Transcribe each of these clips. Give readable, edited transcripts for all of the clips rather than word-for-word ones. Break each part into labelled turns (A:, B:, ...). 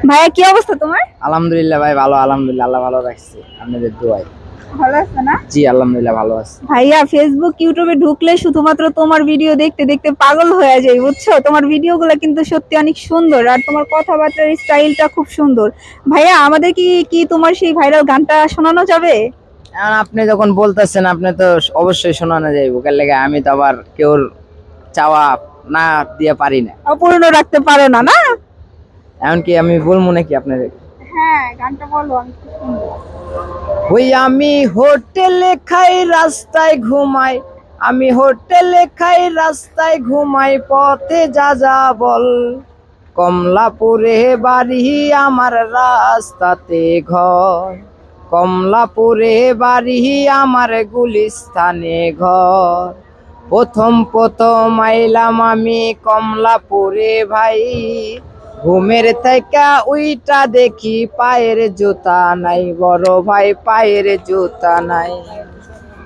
A: ভাইয়া কি অবস্থা তোমার?
B: আলহামদুলিল্লাহ ভাই ভালো, আলহামদুলিল্লাহ আল্লাহ ভালো রাখছে আপনাদের দোয়ায়।
A: ভালো আছো না?
B: জি আলহামদুলিল্লাহ ভালো আছি।
A: ভাইয়া ফেসবুক ইউটিউবে ঢুকলে শুধুমাত্র তোমার ভিডিও দেখতে দেখতে পাগল হয়ে যাই, বুঝছো? তোমার ভিডিওগুলো কিন্তু সত্যি অনেক সুন্দর, আর তোমার কথাবার্তার স্টাইলটা খুব সুন্দর। ভাইয়া আমাদের কি কি তোমার সেই ভাইরাল গানটা শোনানো যাবে?
B: এখন আপনি যখন বলতেছেন আপনি তো অবশ্যই শোনানো যাইব, কার লেগে আমি তো আবার কেউর চাওয়া না দিয়ে পারি না।
A: অপূর্ণ রাখতে পারো না, না?
B: এমনকি আমি বলবো নাকি আপনাদের?
A: হ্যাঁ, গানটা বলো, আমি খুব সুন্দর।
B: ওই আমি হোটেলে খাই রাস্তায় ঘুমাই, আমি হোটেলে খাই রাস্তায় ঘুমাই, পথে যা যা বল। কমলাপুরে বাড়ি আমার রাস্তাতে ঘর, কমলাপুরে বাড়ি আমার গুলিস্তানে ঘর। প্রথম প্রথম আইলাম আমি কমলাপুরে ভাই, ঘুমের থেকে উইটা দেখি পায়ের জুতা নাই, বড় ভাই পায়ের জুতা নাই।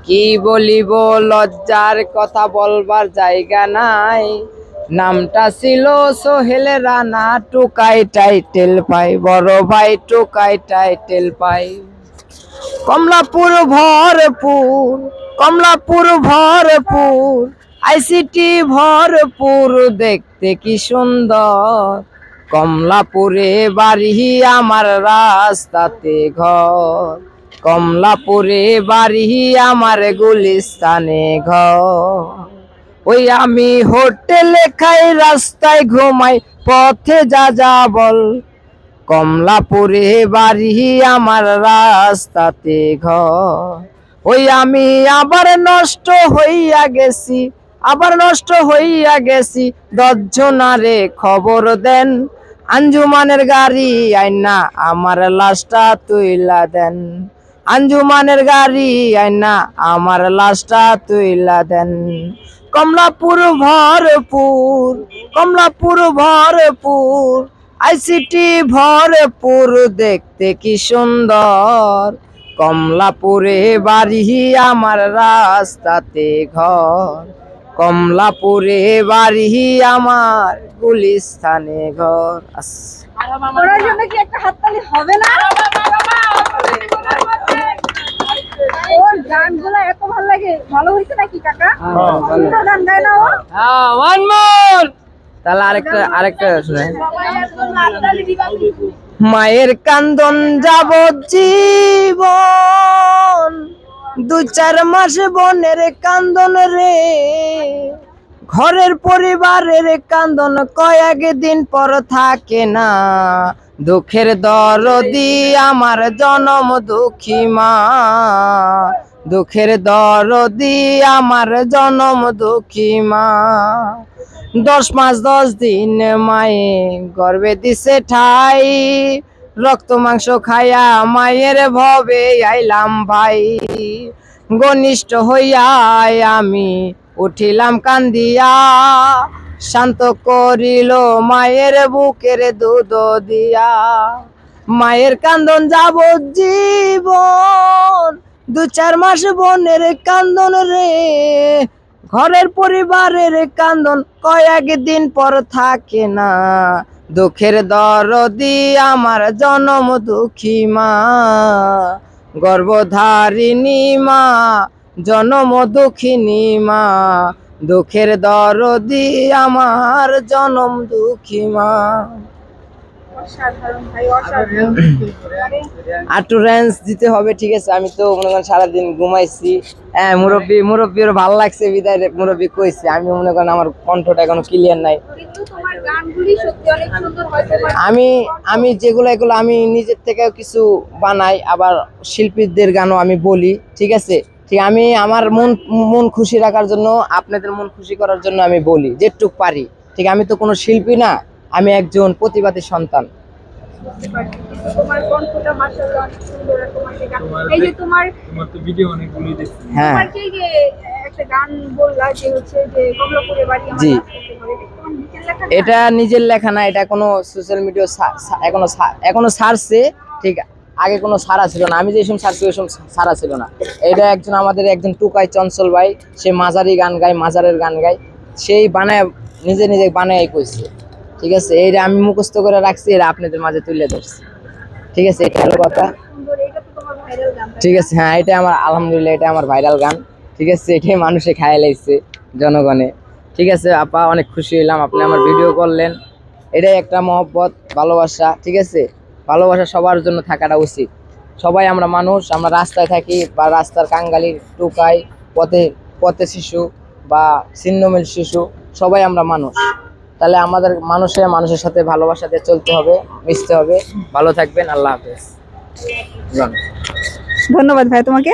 B: কি বলিব লজ্জার কথা বলবার জায়গা নাই, নামটা ছিল সোহেল রানা, টুকাই টাইটেল পাই, বড় ভাই টুকাই টাইটেল পাই। কমলাপুর ভরপুর, কমলাপুর ভরপুর, আইসিটি ভরপুর, দেখতে কি সুন্দর। কমলাপুরে বাড়ি আমার রাস্তাতে ঘর, কমলাপুরে বাড়ি আমার গুলিস্তানে ঘর। ওই আমি হোটেলে খাই রাস্তায় ঘুমাই, পথে যা যা বল। কমলাপুরে বাড়ি আমার রাস্তাতে ঘর। ওই আমি আবার নষ্ট হইয়া গেছি, আবার নষ্ট হইয়া গেছি, 10 জনারে খবর দেন। আঞ্জুমানের গাড়ি আইনা আমার লাশটা তুইলা দেন, আঞ্জুমানের গাড়ি আইনা আমার লাশটা তুইলা দেন। কমলাপুর ভরপুর, কমলাপুর ভরপুর, আইসিটি ভরপুর, দেখতে কি সুন্দর। কমলাপুরে বাড়ি আমার রাস্তাতে ঘর, কমলাপুরে বাড়ি আমার গুলিস্তানে ঘর।
A: ওনার জন্য কি একটা হাততালি হবে না? ওর গানগুলো এত ভালো লাগে, ভালো হয়েছে নাকি কাকা? সুন্দর গান গায় না ও?
B: ওয়ান মোর, তাহলে আরেকটা আরেকটা শুনে। মায়ের কান্দন যাবজ্জীবন, 2-4 মাস বোনের কান্দন রে, ঘরের পরিবারের কান্দন কয়েকদিন পর থাকে না। দুঃখের দরদি আমার জনম দুঃখী মা, দুঃখের দরদি আমার জনম দুঃখী মা। 10 মাস 10 দিন মায়ে গর্ভে দিছে ঠাই, রক্ত মাংস খায়া মায়ের ভবে আইলাম ভাই। ঘনিষ্ঠ হইয়া আমি উঠিলাম কান্দিয়া, শান্ত করিল মায়ের বুকের দুধ দিয়া। মায়ের কান্দন যাবজ্জীবন, 2-4 মাস বোনের কান্দন রে, ঘরের পরিবারের কান্দন কয়েকদিন পর থাকে না। দুঃখের দরদি আমার জনম দুঃখী মা, গর্ভধারিণী মা, জনম দুঃখিনী মা। দুঃখের দরদি আমার জনম দুঃখী মা।
A: অসাধারণ ভাই, অসাধারণ।
B: আটু রেঞ্জ দিতে হবে, ঠিক আছে? আমি তো মনে করেন সারাদিন ঘুমাইছি। হ্যাঁ, মুরব্বীর ভালো লাগছে বিদায় মুরব্বী কইছে। আমি মনে করেন আমার কণ্ঠটা এখনো ক্লিয়ার নাই,
A: কিন্তু তোমার গানগুলি সত্যি অনেক সুন্দর হয়েছে।
B: আমি যেগুলো এগুলো আমি নিজের থেকেও কিছু বানাই, আবার শিল্পীদের গানও আমি বলি, ঠিক আছে? ঠিক, আমি আমার মন খুশি রাখার জন্য, আপনাদের মন খুশি করার জন্য আমি বলি যেটুক পারি। ঠিক, আমি তো কোনো শিল্পী না, আমি একজন প্রতিবাদী সন্তান।
A: তোমার কণ্ঠটা মাশাআল্লাহ অনেক সুন্দর, আর তোমার যে গান, এই যে তোমার
C: তো ভিডিও অনেকগুলো দেখছি।
B: হ্যাঁ,
A: তোমার যে একটা গান বললা যে হচ্ছে যে কমলাপুরে বাড়ি আমার
B: জি,
A: রাস্তাতে ঘরে, তোমার নিজের লেখা গান?
B: এটা নিজের লেখা না, এটা কোনো সোশ্যাল মিডিয়া এখনো ছাড়ছে। ঠিক, আগে কোনো সারা ছিল না, আমি যে সময় ছাড়ছি ওই সময় সারা ছিল না। এটা আমাদের একজন টুকাই চঞ্চল ভাই, সে মাজারি গান গায়, মাজারের গান গায়, সেই বানায় নিজে নিজে বানায় কইছে। ঠিক আছে, এইটা আমি মুখস্থ করে রাখছি, এটা আপনাদের মাঝে তুলে ধরছি। ঠিক আছে, এটা হলো কথা। ঠিক আছে, হ্যাঁ, এটা আমার আলহামদুলিল্লাহ এটা আমার ভাইরাল গান। ঠিক আছে, এটাই মানুষে খায় লাইছে জনগণে। ঠিক আছে আপা, অনেক খুশি হইলাম আপনি আমার ভিডিও করলেন। এটাই একটা মহব্বত, ভালোবাসা। ঠিক আছে, ভালোবাসা সবার জন্য থাকাটা উচিত। সবাই আমরা মানুষ, আমরা রাস্তায় থাকি বা রাস্তার কাঙ্গালি টুকাই, পথে পথে শিশু বা ছিন্নমূল শিশু, সবাই আমরা মানুষ। তাহলে আমাদের মানুষের সাথে ভালোবাসাতে চলতে হবে, মিশতে হবে। ভালো থাকবেন, আল্লাহ হাফেজ।
A: ধন্যবাদ ভাই তোমাকে।